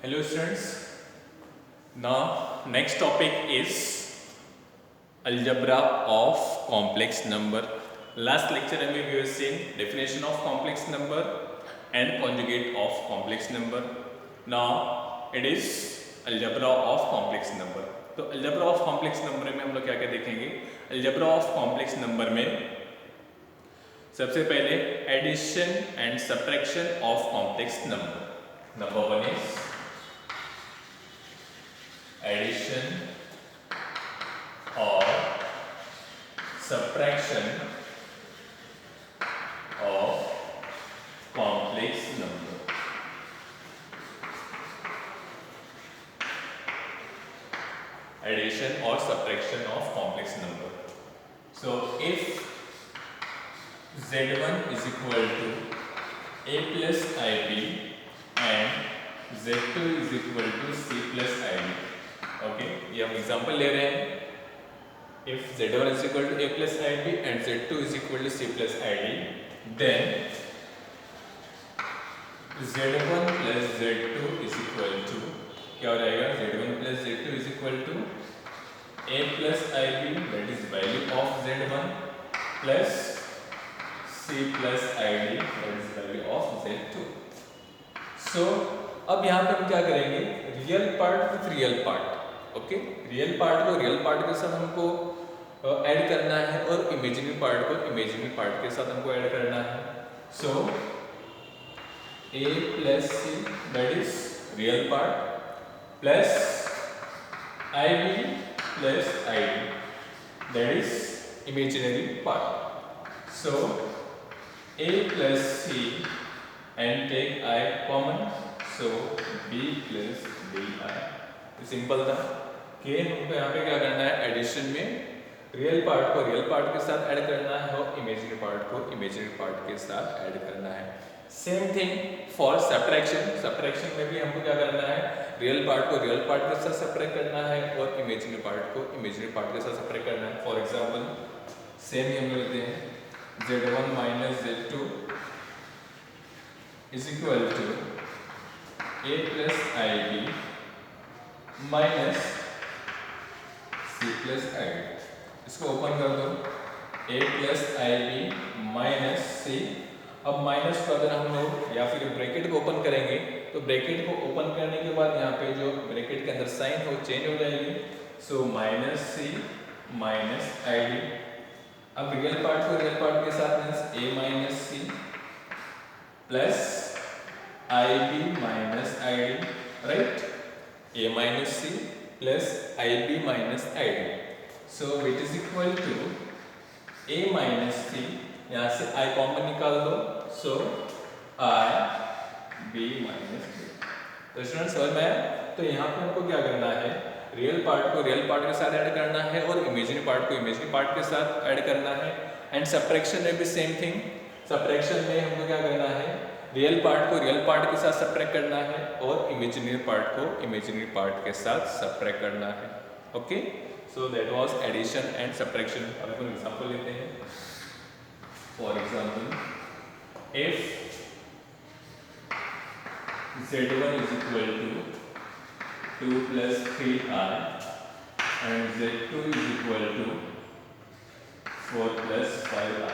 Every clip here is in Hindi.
Hello students. Now next topic is algebra of complex number. Last lecture we have seen definition of complex number and conjugate of complex number. Now it is algebra of complex number. तो algebra of complex number में हम लोग क्या क्या देखेंगे? algebra of complex number में सबसे पहले addition and subtraction of complex number. Number one is addition or subtraction of complex number. Addition or subtraction of complex number. So if z1 is equal to a plus ib and z2 is equal to c plus ib. Okay, ये हम एग्जांपल ले रहे हैं. If z1 is equal to a plus ib and z2 is equal to c plus id, then z1 plus z2 is equal to क्या हो जाएगा? z1 plus z2 is equal to a plus ib, that is value of z1, plus c plus id, that is value of z2. So अब यहाँ पे हम क्या करेंगे? Real part with real part. Okay, real part को रियल पार्ट के साथ हमको ऐड करना है और इमेजिनरी पार्ट को इमेजिनरी पार्ट के साथ हमको ऐड करना है. So a plus c, that is real part, plus ib plus id, that is imaginary part. So a plus c and take i common, so b plus d i. Simple था कि हमको यहाँ पे क्या करना है? एडिशन में रियल पार्ट को रियल पार्ट के साथ ऐड करना है और इमेजिनरी पार्ट को इमेजिनरी पार्ट के साथ ऐड करना है. Same thing for subtraction. Subtraction में भी हमको क्या करना है? रियल पार्ट को रियल पार्ट के साथ सब्ट्रैक्ट करना है और इमेजिनरी पार्ट को इमेजिनरी पार्ट के साथ सब्ट्रैक्ट करना है. फॉर एग्जाम्पल सेम ही हम लेते हैं z1 minus z2 is equal to a plus ib minus C plus I. इसको ओपन कर दो. a plus I B minus C. अब माइनस को अगर हम लोग या फिर ब्रैकेट को ओपन करेंगे तो ब्रैकेट को ओपन करने के बाद यहाँ पे जो ब्रैकेट के अंदर साइन हो चेंज हो जाएगी. So minus c minus i d. अब रियल पार्ट को रियल पार्ट के साथ means a minus C plus I B minus i d, right. a minus c plus ib minus id. So which is equal to a minus c, यहाँ से i कॉमन निकाल दो. So i b minus b. तो स्टूडेंट्स समझ में आया? तो यहाँ पे हमको क्या करना है? रियल पार्ट को रियल पार्ट के साथ ऐड करना है और इमेजिनरी पार्ट को इमेजिनरी पार्ट के साथ ऐड करना है. एंड सब्ट्रैक्शन में भी सेम थिंग. सब्ट्रैक्शन में हमको क्या करना है? रियल पार्ट को रियल पार्ट के साथ सब्ट्रैक्ट करना है और इमेजिनरी पार्ट को इमेजिनरी पार्ट के साथ सब्ट्रैक्ट करना है. Okay, so that was addition and subtraction. अब हम एग्जांपल लेते हैं. For example if z1 is equal to 2 plus 3i and z2 is equal to 4 plus 5i.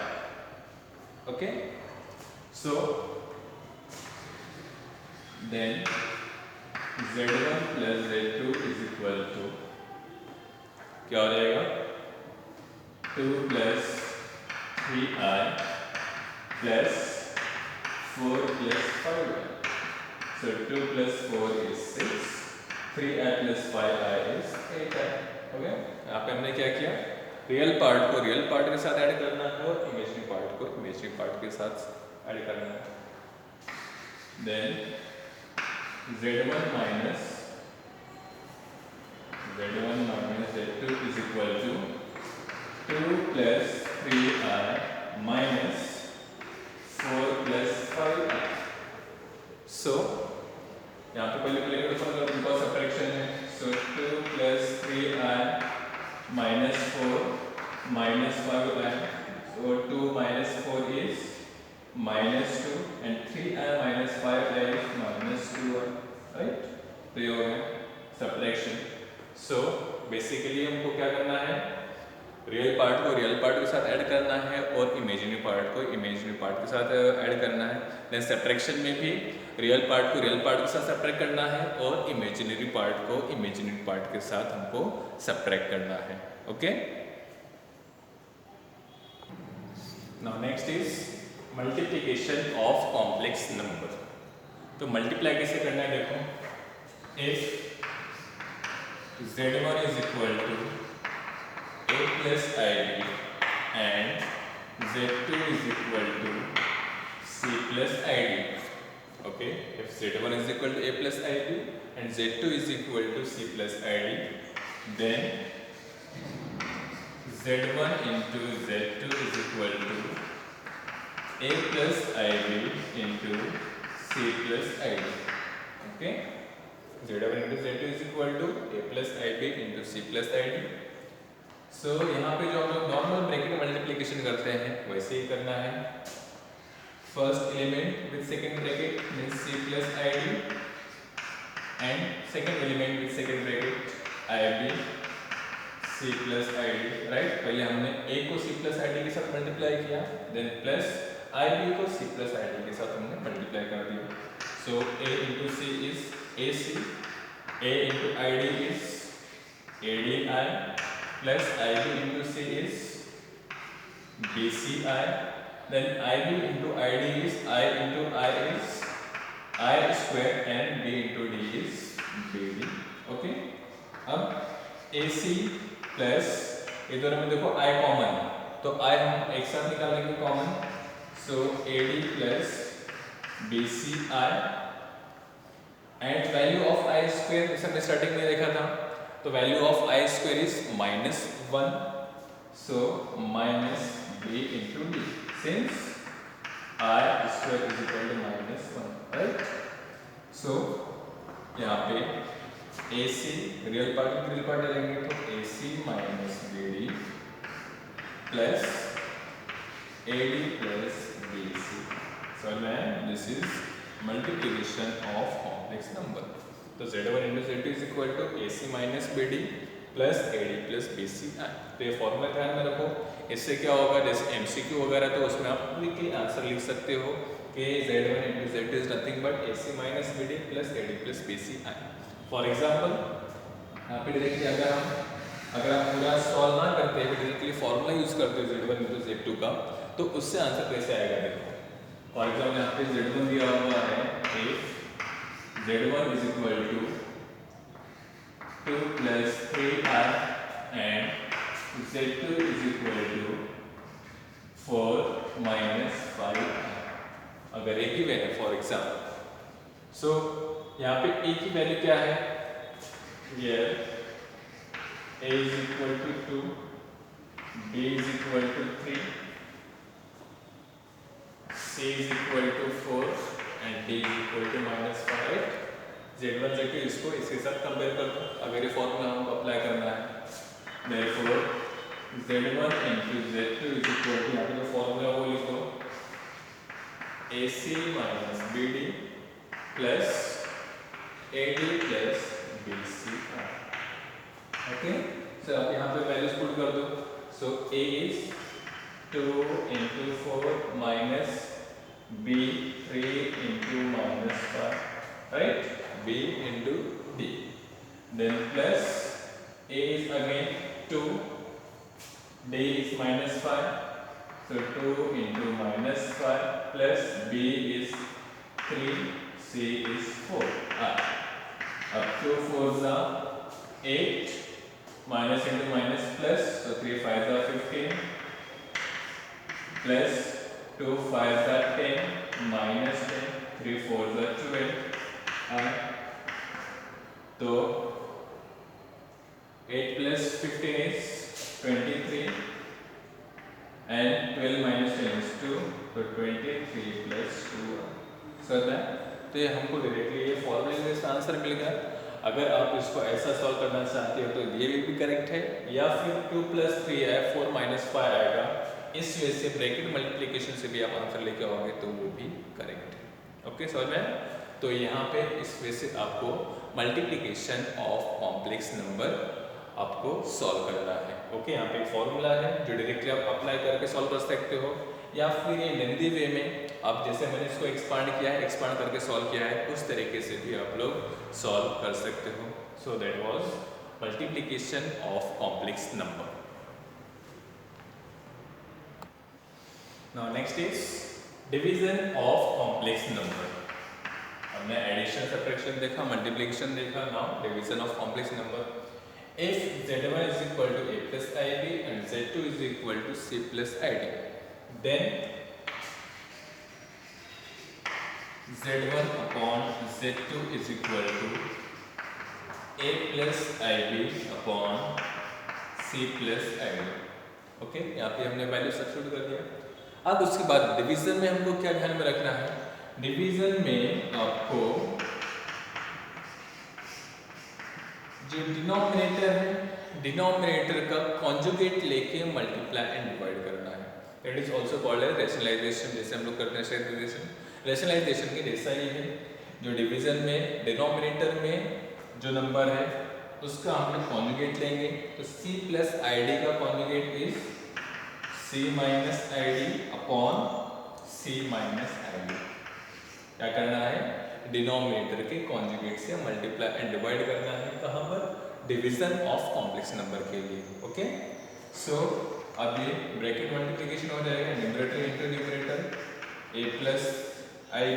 Okay, so then z1 plus z2 is equal to क्या हो जाएगा? 2 plus 3i plus 4 plus 5i. So 2 plus 4 is 6, 3i plus 5i is 8i. Okay, यहाँ पे हमने क्या किया? रियल पार्ट को रियल पार्ट के साथ ऐड करना है और इमेजिनरी पार्ट को इमेजिनरी पार्ट के साथ ऐड करना है. Then z1 minus z2 is equal to 2 plus 3i minus 4 plus 5i. So यहाँ पे पहले प्लेट उनका सब्ट्रैक्शन है. So 2 plus 3i minus 4 minus 5i. So 2 minus 4 is minus 2 and 3i minus 5i is minus 2i, right? प्रयोग है सब्ट्रैक्शन। सो बेसिकली हमको क्या करना है, रियल पार्ट को रियल पार्ट के साथ ऐड करना है और इमेजिनरी पार्ट को इमेजिनरी पार्ट के साथ ऐड करना है। देन सब्ट्रैक्शन में भी रियल पार्ट को रियल पार्ट के साथ सब्ट्रैक्ट करना है और इमेजिनरी पार्ट को इमेजिनरी पार्ट के साथ हमको सब्ट्रैक्ट करना है। Okay, now next is multiplication of complex number. तो मल्टीप्लाई कैसे करना है, देखो, if Z1 is equal to a plus ib and Z2 is equal to c plus id. Okay, if Z1 is equal to a plus ib and Z2 is equal to c plus id, then Z1 into Z2 is equal to a plus ib into c plus id. Okay, Z1 into Z2 is equal to a plus ib into c plus id. सो यहाँ पे जो हम लोग नॉर्मल ब्रैकेट मल्टीप्लिकेशन करते हैं वैसे ही करना है। First element with second bracket means c plus id and second element with second bracket ib c plus id, right. पहले हमने a को c plus id के साथ मल्टीप्लाई किया, देन प्लस ib को c plus id के साथ हमने मल्टीप्लाई कर दिया। सो a into c is ac, a into id is adi plus ib into c is bci, then ib into id is I into I is I square and b into d is bd। Okay, अब ac प्लस इधर में देखो I कॉमन है तो I हम एक साथ निकाल लेंगे common. So ad plus bci and value of I square जैसे हमने स्टार्टिंग में देखा था, तो value of I square is -1, so minus b into D, since I square is equal to -1, right. So यहाँ पे AC रियल पार्ट लेंगे तो AC minus BD plus AD plus BC। So मैं this is multiplication of complex number. तो Z1 into Z2 is equal to AC minus BD plus AD plus BC। तो ये फॉर्मूला ध्यान में रखो, इससे क्या होगा, जैसे MCQ वगैरह तो उसमें आप क्विकली आंसर लिख सकते हो कि Z1 into Z2 is nothing but AC minus BD plus AD plus BC। For example यहाँ पे डायरेक्टली अगर आप पूरा सॉल्व ना करते हैं, डायरेक्टली फॉर्मूला यूज करते हो Z1 into Z2 का, तो उससे आंसर कैसे आएगा देखो। फॉर एग्जाम्पल यहाँ पे Z1 दिया हुआ है, if Z1 is equal to 2 plus 3i and Z2 is equal to 4 minus 5i, अगर a की वैल्यू फॉर एग्जाम्पल। सो यहाँ पे a की वैल्यू क्या है, here a is equal to 2, b is equal to 3, c is equal to 4 and d is equal to -5। Z1 Z2 इसको इसके साथ कंपेयर कर दो, अगर ये फॉर्मूला हमको अप्लाई करना है। Therefore Z1 into Z2 is equal to, यहाँ पे जो फॉर्मूला वो लिखो, AC minus BD plus AD plus BC। Okay, so आप यहाँ पे वैल्यूज पुट कर दो। सो A is 2 into 4 minus B 3 into -5, right? B into D, then plus A is again 2, D is -5, so 2 into -5 plus B is 3, C is 4। अब 2 4s are 8, minus into minus plus, so 3 5s are 15 plus 2 5s are 10 minus 10, 3 4s are 12। तो 8 plus 15 is 23 and 12 minus 10 is 2, तो 23 plus 2। सो तो ये हमको डायरेक्टली ये फॉर्मूले में इसका आंसर मिल गया। अगर आप इसको ऐसा सॉल्व करना चाहते हो तो ये भी करेक्ट है, या फिर 2 plus 3 है 4 minus 5 आएगा, इस वजह से ब्रैकेट मल्टीप्लिकेशन से भी आप आंसर लेके आओगे तो वो भी करेक्ट है। ओके, समझ में? तो यहाँ पे इस वजह से आपको मल्टीप्लिकेशन ऑफ कॉम्प्लेक्स नंबर आपको सॉल्व करना है। ओके, यहाँ पे एक फॉर्मूला है जो डायरेक्टली आप अप्लाई करके सॉल्व कर सकते हो, या फिर ये लेंदी वे में आप जैसे मैंने इसको एक्सपांड किया है, एक्सपांड करके सॉल्व किया है, उस तरीके से भी आप लोग सॉल्व कर सकते हो। सो that was multiplication of complex number. Now next is division of complex number. हमने एडिशन सब्ट्रैक्शन देखा, मल्टीप्लिकेशन देखा, now division of complex number. If z1 is equal to a plus ib and z2 is equal to c plus id, then z1 upon z2 is equal to a plus ib upon c plus id। Okay, यहाँ पे हमने वैल्यू सब्स्टिट्यूट कर दिया। अब उसके बाद डिवीजन में हमको क्या ध्यान में रखना है, डिवीजन में आपको जो डिनोमिनेटर है, डिनोमिनेटर का कॉन्जुगेट लेके मल्टीप्लाई एंड डिवाइड करना है। It is also called as rationalization, जैसे हम लोग करते हैं रैशनलाइजेशन। रैशनलाइजेशन की जैसा ही है, जो डिवीजन में डिनोमिनेटर में जो नंबर है उसका हम लोग कॉन्जुगेट लेंगे, तो c प्लस आई डी का conjugate is c minus i d upon c minus i D. क्या करना है, डिनोमिनेटर के कॉन्जुगेट से मल्टीप्लाई एंड डिवाइड करना है, कहाँ पर, डिवीजन ऑफ कॉम्प्लेक्स नंबर के लिए। ओके, सो अब ये ब्रैकेट मल्टीप्लिकेशन हो जाएगा, numerator into numerator, a plus I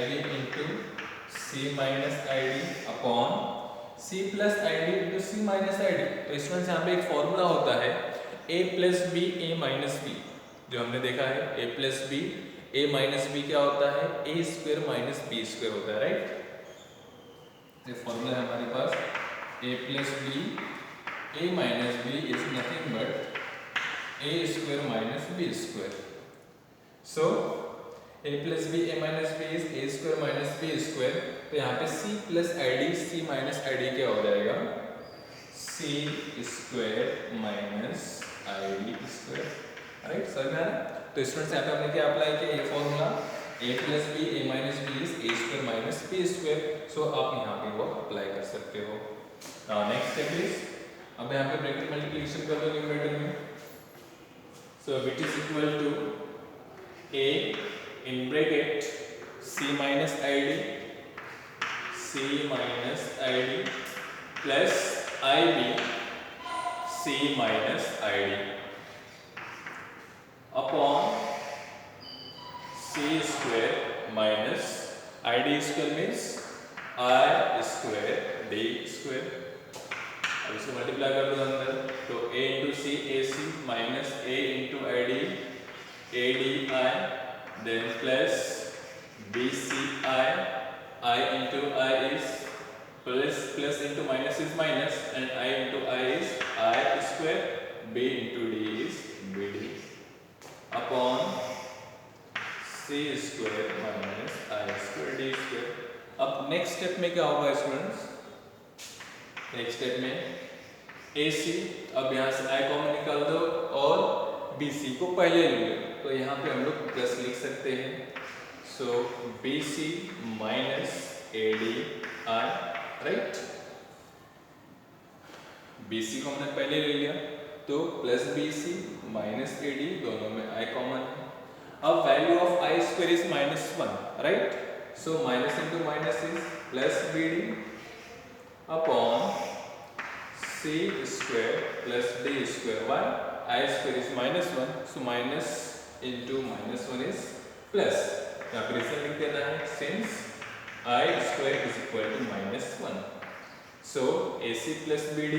b into c minus i d upon c plus i d into c minus i d. तो इसमें से यहाँ पे एक फॉर्मूला होता है a plus B a minus b, जो हमने देखा है a plus B a minus b क्या होता है, a square minus b square होता है, राइट। ये फॉर्मूला है हमारे पास, a plus B a minus B is nothing but a square minus b square. So a plus B a minus B is a square minus b square. तो यहाँ पे c plus i d c minus i D क्या हो जाएगा, c square minus i d square, right. समझ में आ रहा है। तो स्टूडेंट्स यहाँ पे हमने क्या अप्लाई किया, ये formula a plus B a minus B is a square minus b square. So आप यहाँ पे वो अप्लाई कर सकते हो। नाउ नेक्स्ट स्टेप इज, अब यहाँ पे ब्रैकेट मल्टीप्लिकेशन कर दो न्यूमरेटर में, so which is equal to a in bracket c minus i d plus ib c minus i d upon c square minus i d square means i square d square. अब इसको मल्टीप्लाई कर दो अंदर, तो a into c a c minus a into i d a d i, then plus b c I into i is plus into minus is minus and i into i is i square, b into d is b d upon c square minus i square d square. अब नेक्स्ट स्टेप में क्या होगा स्टूडेंट्स, नेक्स्ट स्टेप में AC, अब यहाँ से I कॉमन निकाल दो और BC को पहले ले लो, तो यहाँ पे हम लोग प्लस लिख सकते हैं। सो BC minus AD I, right. BC को हमने पहले ले लिया, तो प्लस BC माइनस AD, दोनों में I कॉमन है। अब value of I square is minus 1, right. So minus into minus is plus BD अपॉन c square plus d square. Why, I square is minus 1, so minus into minus 1 is plus. यहाँ पर रीजन लिख देना है, since I square is equal to minus 1, so AC plus BD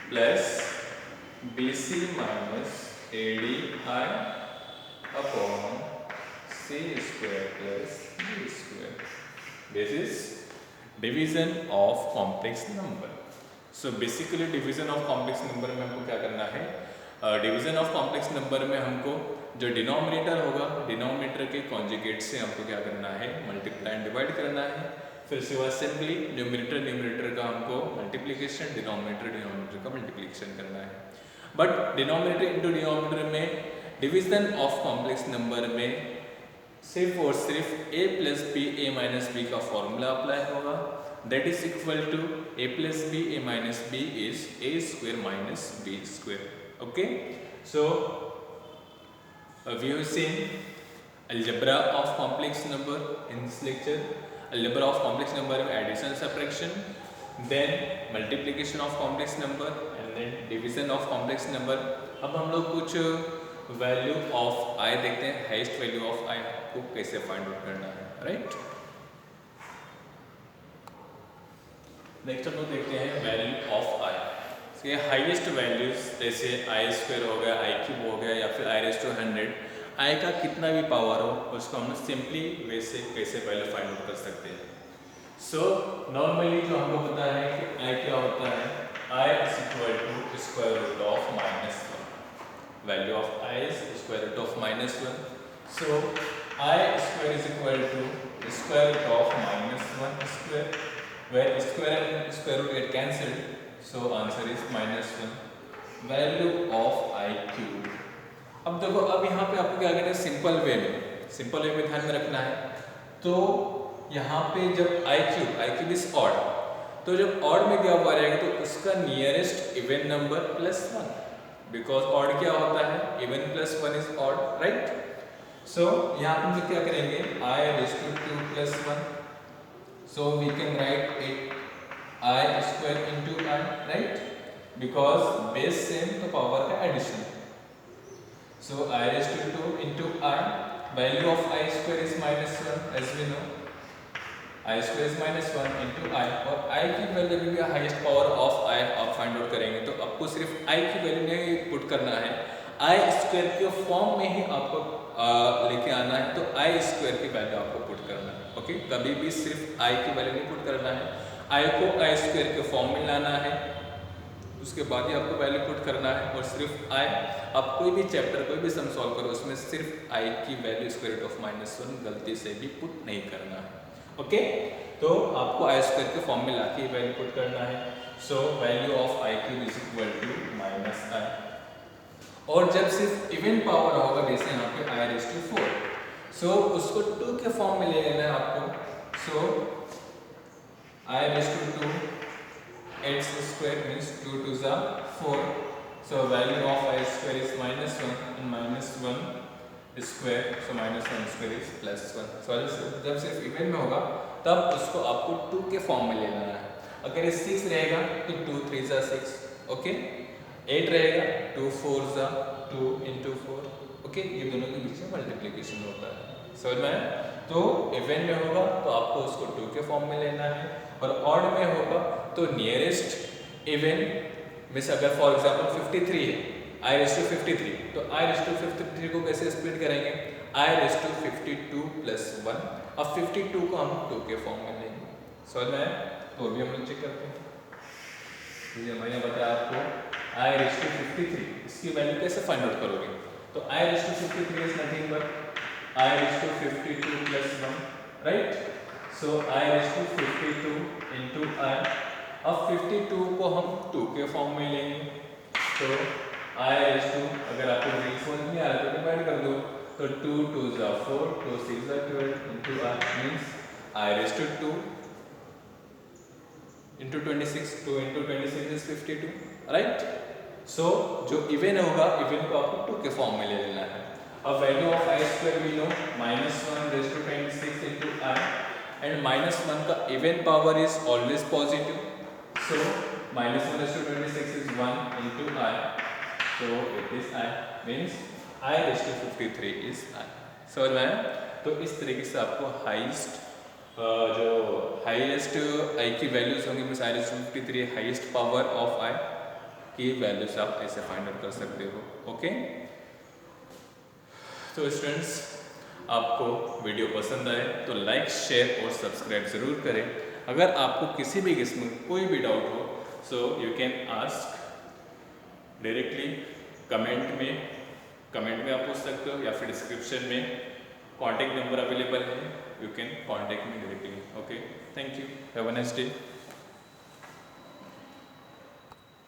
plus BC minus AD I upon c square plus d square. This is division of complex number. So basically division of complex number में हमको क्या करना है, डिवीजन ऑफ कॉम्प्लेक्स नंबर में हमको जो डिनोमिनेटर होगा, डिनोमिनेटर के कॉन्जुगेट से हमको क्या करना है, मल्टीप्लाई एंड डिवाइड करना है। फिर से वह सिंपली न्यूमरेटर का हमको मल्टीप्लिकेशन, डिनोमिनेटर का मल्टीप्लिकेशन करना है। बट डिनोमिनेटर इंटू डिनोमिनेटर में डिवीजन ऑफ कॉम्प्लेक्स नंबर में सिर्फ और सिर्फ a plus b a minus b का फॉर्मूला अप्लाई होगा, that is equal to a plus b a minus B is a square minus b square. Okay, so we have seen algebra of complex number in this lecture, algebra of complex number में addition, subtraction, then multiplication of complex number and then division of complex number. अब हम लोग कुछ वैल्यू ऑफ i देखते हैं, हाईएस्ट वैल्यू ऑफ i को कैसे फाइंड आउट करना है, राइट. नेक्स्ट हम लोग देखते हैं वैल्यू ऑफ i. ये हाईएस्ट वैल्यूज जैसे आई स्क्वायर हो गया, आई क्यूब हो गया या फिर आई रेज़ टू 100, आई का कितना भी पावर हो उसको हम सिंपली वैसे कैसे वैल्यू फाइंड आउट कर सकते हैं. सो नॉर्मली जो हमको पता है कि आई क्या होता है, I is equal to square root of minus 1. Value of I is square root of minus 1. So I square is equal to square root of minus 1 square, where square and square root get cancelled, so answer is minus 1. Value of I cube. अब देखो, अब यहाँ पे आपको क्या करना है, सिंपल वे में ध्यान में रखना है. तो यहाँ पे जब आई क्यूब इज ऑड, तो जब ऑड में क्या हुआ रहेगा तो उसका nearest even number plus 1, because odd क्या होता है, even plus 1 is odd, right. So यहाँ पे हम क्या करेंगे, I raise to 2 plus 1, so we can write it I square into I, right, because base same तो पावर का addition. So I raised to 2 into I. Value of I square is minus 1, as we know. I square is minus 1 into I. और I की वैल्यू भी हाईएस्ट पावर ऑफ I आप फाइंड आउट करेंगे तो आपको सिर्फ I की वैल्यू नहीं पुट करना है, I स्क्वायर के फॉर्म में ही आपको लेके आना है. तो I स्क्वायर की वैल्यू आपको पुट करना है. ओके, कभी भी सिर्फ I की वैल्यू नहीं पुट करना है, I को I स्क्वायर के फॉर्म में लाना है, उसके बाद ही आपको वैल्यू पुट करना है. और सिर्फ आई, आप कोई भी चैप्टर कोई भी सम सॉल्व करो उसमें सिर्फ आई की value square root of minus 1 गलती से भी पुट नहीं करना है. ओके, तो आपको आई स्क्वायर के फॉर्म में लाके वैल्यू पुट करना है. So value of I cube is equal to minus I. और जब सिर्फ इवन पावर होगा, जैसे यहाँ पे आई रेज़ टू 4, सो उसको 2 के फॉर्म में ले लेना है आपको. सो I raise to 2 x square means 2 to the 4. So value of I square is minus 1 and minus 1 square. So minus 1 square is plus 1. So जब सिर्फ इवन में होगा तब उसको आपको 2 के फॉर्म में लेना है. अगर ये 6 रहेगा तो 2 3 जा 6. ओके, 8 रहेगा 2 4 जा 2 into 4. ओके, ये दोनों के बीच में मल्टीप्लिकेशन होता है. समझ में? तो इवन में होगा तो आपको उसको 2 के फॉर्म में लेना है, और ऑड में होगा तो नियरेस्ट इवन मीन्स अगर फॉर एग्जांपल 53 है, आई रेज़ टू 53, तो आई रेज़ टू 53 को कैसे स्प्लिट करेंगे, आई रेज़ टू 52 प्लस 1. अब 52 को हम 2 के फॉर्म में लेंगे. समझ में? तो अभी हम लोग चेक करते हैं. ये मैंने बताया आपको आई रेज़ टू 53, इसकी वैल्यू कैसे फाइंड आउट करोगे. तो I raise to 53 is nothing but I raise to 52 plus 1, right. So I raise to 52 into I. अब 52 को हम 2 के फॉर्म में लेंगे. तो आई रेज़ टू, अगर आपको ग्रीन फोन नहीं आ रहा तो डिवाइड कर दो. तो 2 2 जा 4, 2 6 जा 12 into I means I raise to 2 into 26. 2 into 26 is 52, right. So जो इवन होगा, इवन को आपको 2 के फॉर्म में ले लेना है. अब value of i square we know minus 1 raise to 26 into i, and minus 1 का even power is always positive. So minus 1 raise to 26 is 1 into i, so it is i means I raise to 53 is i. समझ में आया? तो इस तरीके से आपको हाईएस्ट जो हाईएस्ट आई की वैल्यूज होंगी means I raise to 53 highest power of I की वैल्यूज आप ऐसे फाइंड आउट कर सकते हो. ओके, तो स्टूडेंट्स, आपको वीडियो पसंद आए तो लाइक शेयर और सब्सक्राइब ज़रूर करें. अगर आपको किसी भी किस्म कोई भी डाउट हो so you can ask directly comment में आप पूछ सकते हो, या फिर डिस्क्रिप्शन में कॉन्टैक्ट नंबर अवेलेबल है, you can contact me directly. Okay, thank you, have a nice day.